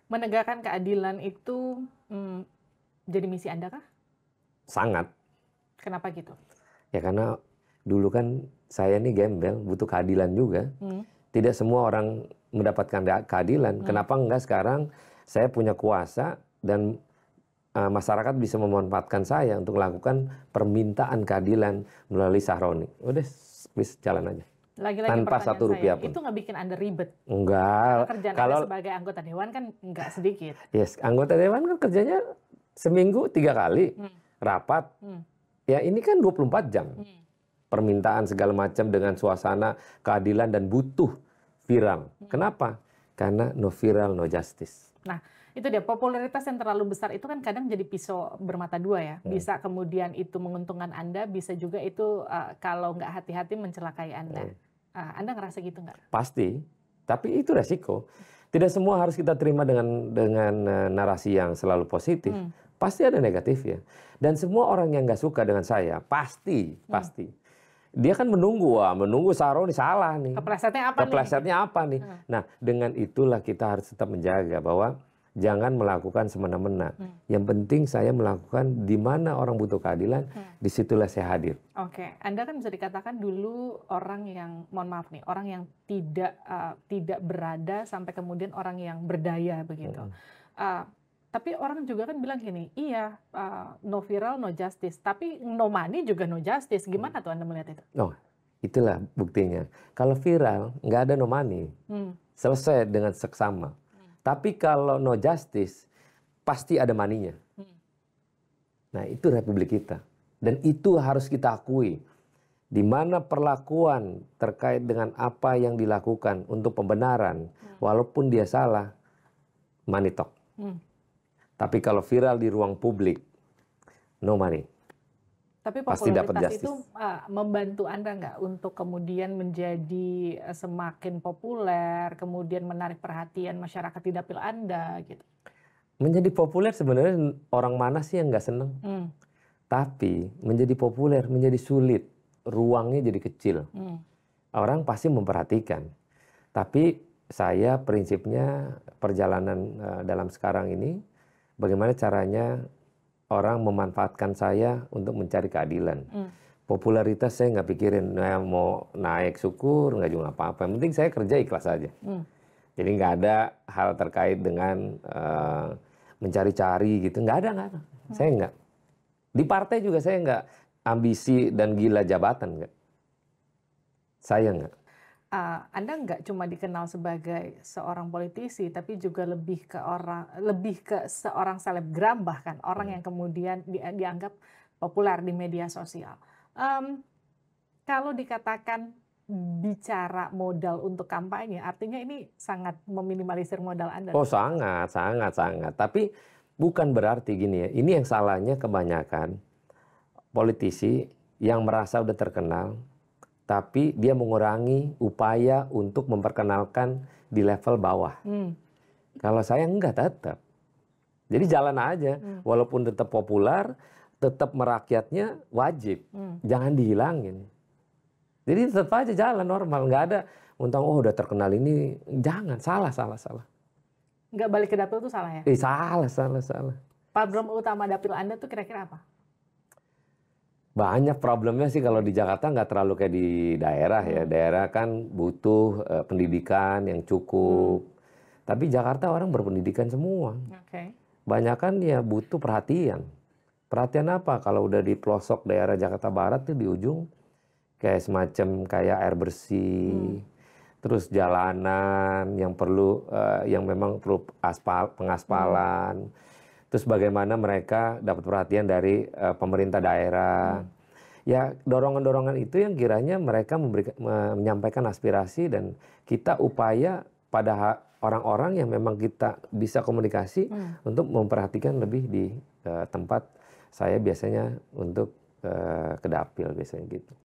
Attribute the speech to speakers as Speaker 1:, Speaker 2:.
Speaker 1: Menegakkan keadilan itu, jadi misi Anda kah?
Speaker 2: Sangat.
Speaker 1: Kenapa gitu?
Speaker 2: Ya karena dulu kan saya nih gembel, butuh keadilan juga. Tidak semua orang mendapatkan keadilan. Kenapa enggak sekarang saya punya kuasa dan masyarakat bisa memanfaatkan saya untuk melakukan permintaan keadilan melalui Sahroni. Udah, bis jalan aja.
Speaker 1: Lagi-lagi
Speaker 2: Tanpa
Speaker 1: pertanyaan saya,
Speaker 2: Rp1 pun.
Speaker 1: itu nggak bikin Anda ribet? Karena
Speaker 2: Enggak.
Speaker 1: kerjaan Anda
Speaker 2: Kalau
Speaker 1: sebagai anggota dewan kan nggak sedikit.
Speaker 2: yes, anggota dewan kan kerjanya seminggu 3 kali rapat. Ya ini kan 24 jam. Permintaan segala macam dengan suasana keadilan dan butuh viral. Kenapa? Karena no viral, no justice.
Speaker 1: Nah, itu dia, popularitas yang terlalu besar itu kan kadang jadi pisau bermata dua ya. Bisa kemudian itu menguntungkan Anda, bisa juga itu kalau nggak hati-hati mencelakai Anda. Anda ngerasa gitu nggak?
Speaker 2: Pasti, tapi itu resiko. Tidak semua harus kita terima dengan narasi yang selalu positif. Pasti ada negatifnya. Dan semua orang yang nggak suka dengan saya, pasti. Dia kan menunggu Sahroni salah nih. Keplesetnya apa nih? Nah, dengan itulah kita harus tetap menjaga bahwa jangan melakukan semena-mena. Yang penting saya melakukan di mana orang butuh keadilan, disitulah saya hadir.
Speaker 1: Oke, Anda kan bisa dikatakan dulu orang yang, mohon maaf nih, orang yang tidak berada sampai kemudian orang yang berdaya begitu. Tapi orang juga kan bilang gini, iya no viral, no justice. Tapi no money juga no justice. Gimana tuh Anda melihat itu?
Speaker 2: Oh, itulah buktinya. Kalau viral, nggak ada no money. Selesai dengan seksama. Tapi kalau no justice, pasti ada maninya. Nah, itu republik kita. Dan itu harus kita akui. Di mana perlakuan terkait dengan apa yang dilakukan untuk pembenaran, walaupun dia salah, money talk. Tapi kalau viral di ruang publik, no money.
Speaker 1: Tapi
Speaker 2: pasti dapat
Speaker 1: popularitas
Speaker 2: justice.
Speaker 1: itu membantu Anda nggak untuk kemudian menjadi semakin populer, kemudian menarik perhatian masyarakat di dapil Anda gitu?
Speaker 2: Menjadi populer sebenarnya orang mana sih yang nggak seneng? Tapi menjadi populer, menjadi sulit. Ruangnya jadi kecil. Orang pasti memperhatikan. Tapi saya prinsipnya perjalanan dalam sekarang ini, bagaimana caranya orang memanfaatkan saya untuk mencari keadilan. Popularitas saya nggak pikirin, mau naik syukur, nggak juga apa-apa. Yang penting saya kerja ikhlas aja. Jadi nggak ada hal terkait dengan mencari-cari gitu. Nggak ada. Saya nggak. Di partai juga saya nggak ambisi dan gila jabatan. Nggak. Saya nggak.
Speaker 1: Anda nggak cuma dikenal sebagai seorang politisi, tapi juga lebih ke seorang selebgram, bahkan orang yang kemudian dianggap populer di media sosial. Kalau dikatakan bicara modal untuk kampanye, artinya ini sangat meminimalisir modal Anda.
Speaker 2: Oh sangat. Tapi bukan berarti gini ya. Ini yang salahnya kebanyakan politisi yang merasa udah terkenal, tapi dia mengurangi upaya untuk memperkenalkan di level bawah. Kalau saya enggak, tetap. Jadi jalan aja, walaupun tetap populer, tetap merakyatnya wajib. Jangan dihilangin. Jadi tetap aja jalan normal, nggak ada untang udah terkenal ini, jangan, salah.
Speaker 1: Nggak balik ke dapil itu salah ya?
Speaker 2: Salah.
Speaker 1: Problem utama dapil Anda tuh kira-kira apa?
Speaker 2: Banyak problemnya sih kalau di Jakarta, nggak terlalu kayak di daerah ya. Daerah kan butuh pendidikan yang cukup. Tapi Jakarta orang berpendidikan semua. Banyakan ya butuh perhatian. Perhatian apa? Kalau udah di pelosok daerah Jakarta Barat tuh di ujung, kayak semacam kayak air bersih. Terus jalanan yang perlu, yang memang perlu pengaspalan. Terus bagaimana mereka dapat perhatian dari pemerintah daerah. Ya dorongan-dorongan itu yang kiranya mereka menyampaikan aspirasi, dan kita upaya pada orang-orang yang memang kita bisa komunikasi untuk memperhatikan lebih di tempat saya biasanya untuk ke dapil biasanya gitu.